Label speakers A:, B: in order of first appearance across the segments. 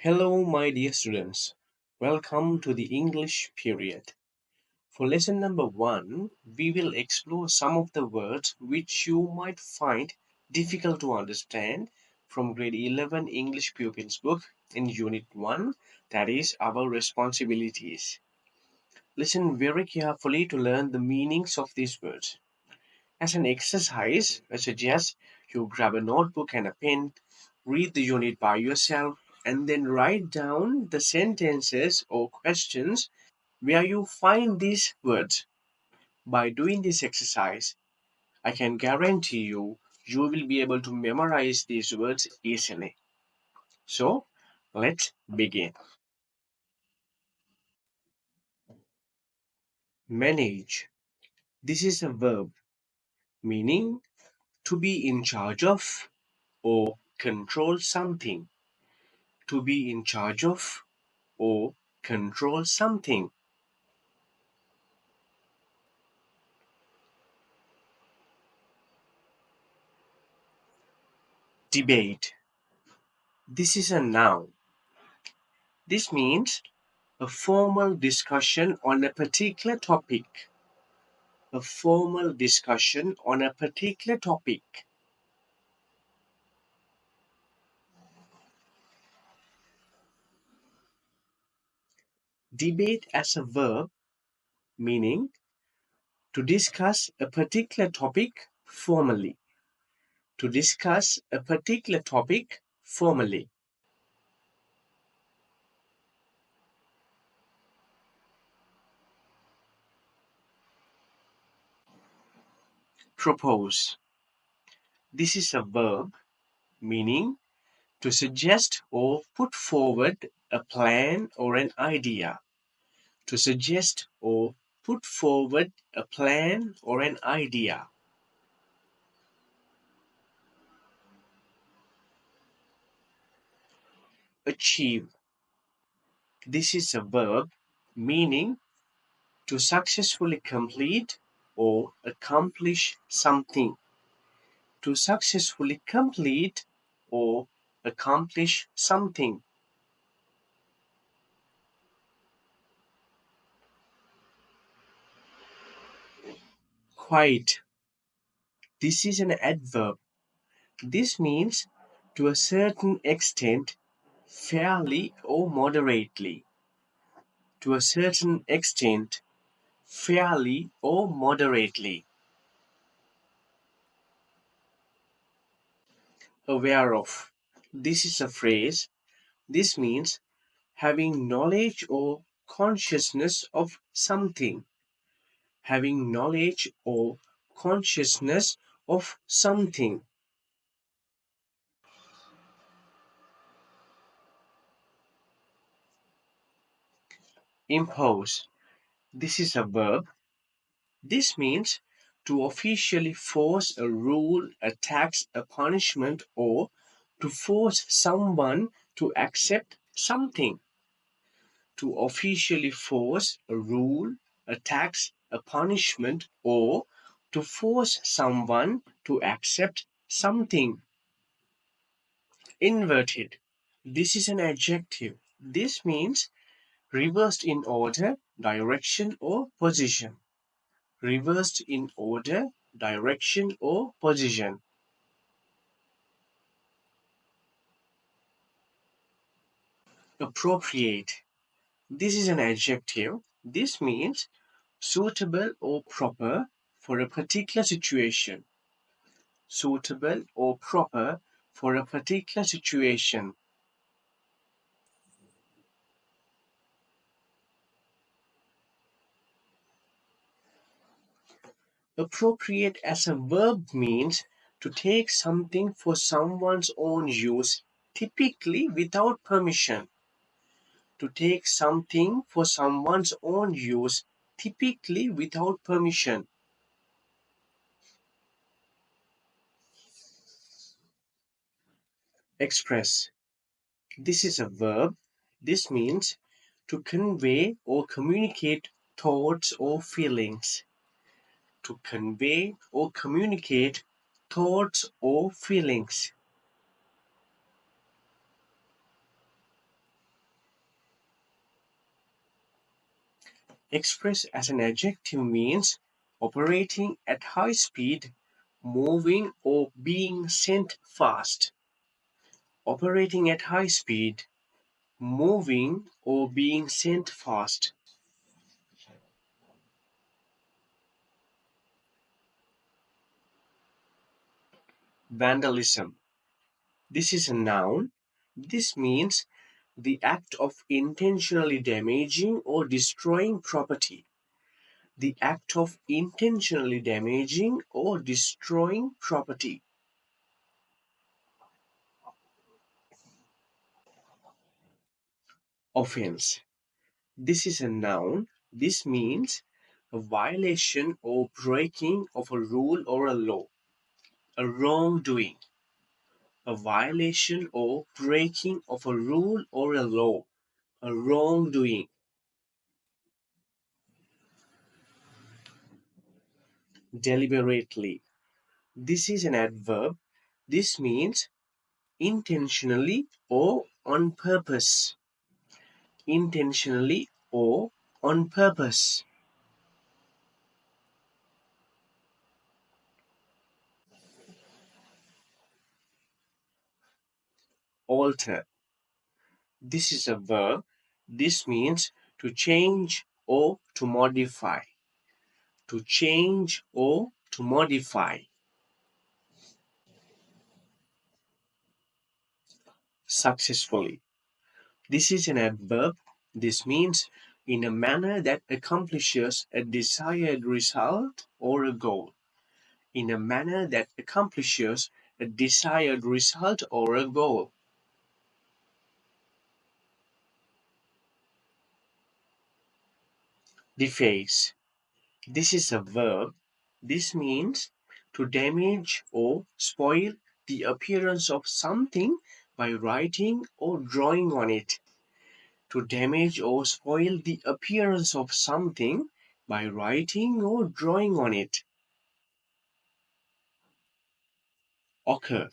A: Hello, my dear students. Welcome to the English period. For lesson number 1, we will explore some of the words which you might find difficult to understand from grade 11 English Pupils book in Unit 1, that is our responsibilities. Listen very carefully to learn the meanings of these words. As an exercise, I suggest you grab a notebook and a pen, read the unit by yourself, and then write down the sentences or questions where you find these words. By doing this exercise, I can guarantee you will be able to memorize these words easily. So, let's begin. Manage. This is a verb meaning to be in charge of or control something. To be in charge of or control something. Debate. This is a noun. This means a formal discussion on a particular topic. A formal discussion on a particular topic. Debate as a verb meaning to discuss a particular topic formally. To discuss a particular topic formally. Propose. This is a verb meaning to suggest or put forward a plan or an idea. To suggest or put forward a plan or an idea. Achieve. This is a verb meaning to successfully complete or accomplish something. To successfully complete or accomplish something. Quite. This is an adverb. This means to a certain extent, fairly or moderately. To a certain extent, fairly or moderately. Aware of. This is a phrase. This means having knowledge or consciousness of something. Having knowledge or consciousness of something. Impose. This is a verb. This means to officially force a rule, a tax, a punishment, or to force someone to accept something. To officially force a rule, a tax, a punishment, or to force someone to accept something. Inverted. This is an adjective. This means reversed in order, direction, or position. Reversed in order, direction, or position. Appropriate. This is an adjective. This means suitable or proper for a particular situation. Suitable or proper for a particular situation. Appropriate as a verb means to take something for someone's own use, typically without permission. To take something for someone's own use, typically without permission. Express. This is a verb. This means to convey or communicate thoughts or feelings. To convey or communicate thoughts or feelings. Expressed as an adjective means operating at high speed, moving or being sent fast. Operating at high speed, moving or being sent fast. Vandalism. This is a noun. This means the act of intentionally damaging or destroying property. The act of intentionally damaging or destroying property. Offense. This is a noun. This means a violation or breaking of a rule or a law, a wrongdoing, a violation or breaking of a rule or a law, a wrongdoing. Deliberately. This is an adverb. This means intentionally or on purpose. Intentionally or on purpose. Alter. This is a verb. This means to change or to modify. To change or to modify. Successfully. This is an adverb. This means in a manner that accomplishes a desired result or a goal. In a manner that accomplishes a desired result or a goal. Deface. This is a verb. This means to damage or spoil the appearance of something by writing or drawing on it. To damage or spoil the appearance of something by writing or drawing on it. Occur.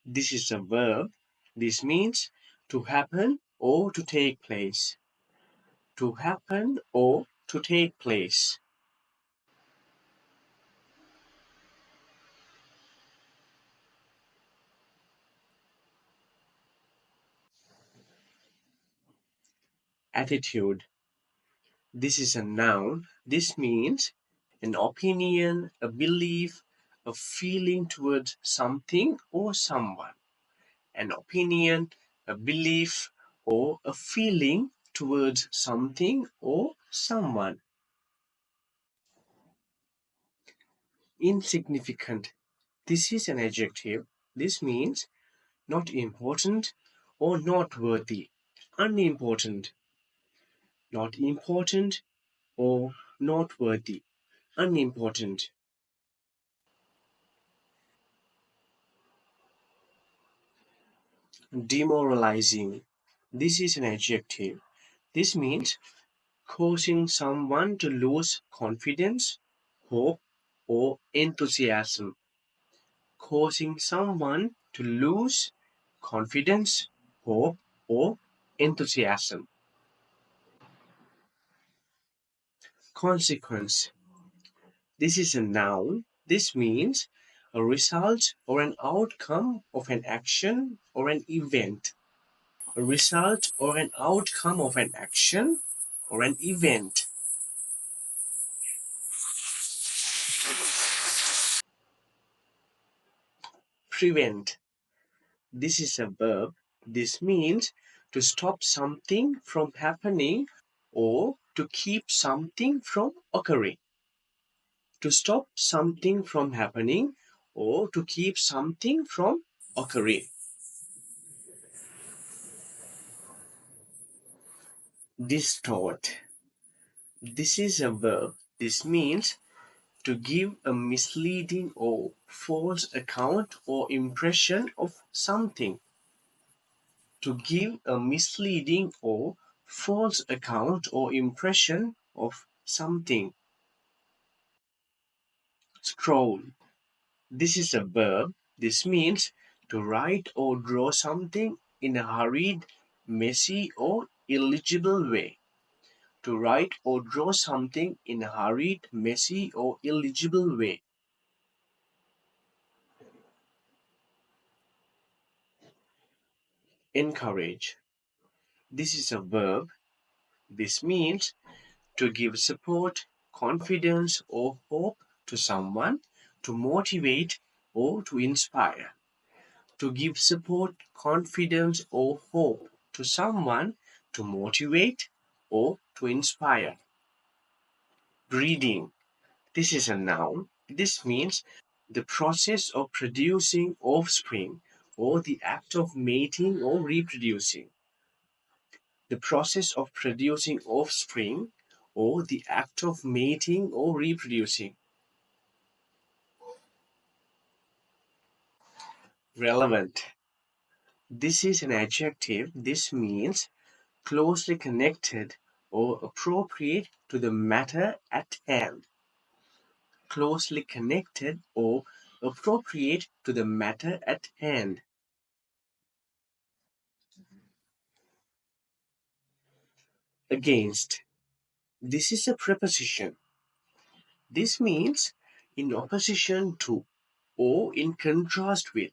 A: This is a verb. This means to happen or to take place. To happen or to take place. Attitude. This is a noun. This means an opinion, a belief, a feeling towards something or someone. An opinion, a belief, or a feeling towards something or someone. Insignificant. This is an adjective. This means not important or not worthy. Unimportant. Not important or not worthy. Unimportant. Demoralizing. This is an adjective. This means causing someone to lose confidence, hope, or enthusiasm. Causing someone to lose confidence, hope, or enthusiasm. Consequence. This is a noun. This means a result or an outcome of an action or an event. A result or an outcome of an action or an event. Prevent. This is a verb. This means to stop something from happening or to keep something from occurring. To stop something from happening or to keep something from occurring. Distort. This is a verb. This means to give a misleading or false account or impression of something. To give a misleading or false account or impression of something. Scroll. This is a verb. This means to write or draw something in a hurried, messy, or illegible way. To write or draw something in a hurried, messy, or illegible way. Encourage. This is a verb. This means to give support, confidence, or hope to someone, to motivate, or to inspire. To give support, confidence, or hope to someone, to motivate, or to inspire. Breeding. This is a noun. This means the process of producing offspring or the act of mating or reproducing. The process of producing offspring or the act of mating or reproducing. Relevant. This is an adjective. This means closely connected or appropriate to the matter at hand. Closely connected or appropriate to the matter at hand. Against. This is a preposition. This means in opposition to or in contrast with.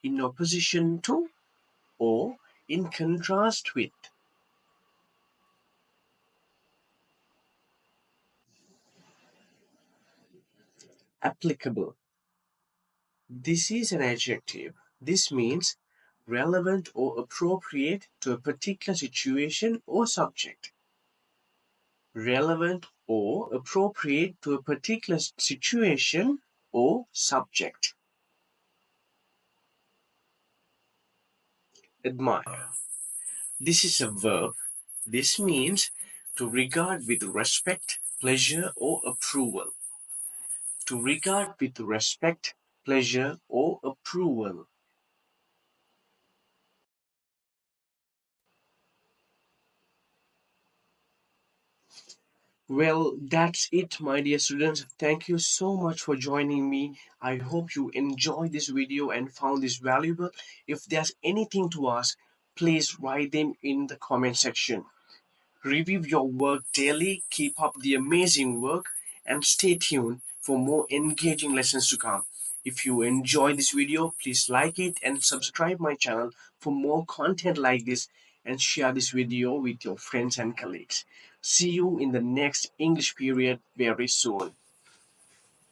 A: In opposition to or in contrast with. Applicable. This is an adjective. This means relevant or appropriate to a particular situation or subject. Relevant or appropriate to a particular situation or subject. Admire. This is a verb. This means to regard with respect, pleasure, or approval. To regard with respect, pleasure, or approval. Well, that's it, my dear students. Thank you so much for joining me. I hope you enjoyed this video and found this valuable. If there's anything to ask, please write them in the comment section. Review your work daily, keep up the amazing work, and stay tuned for more engaging lessons to come. If you enjoy this video, please like it and subscribe my channel for more content like this, and share this video with your friends and colleagues. See you in the next English period very soon.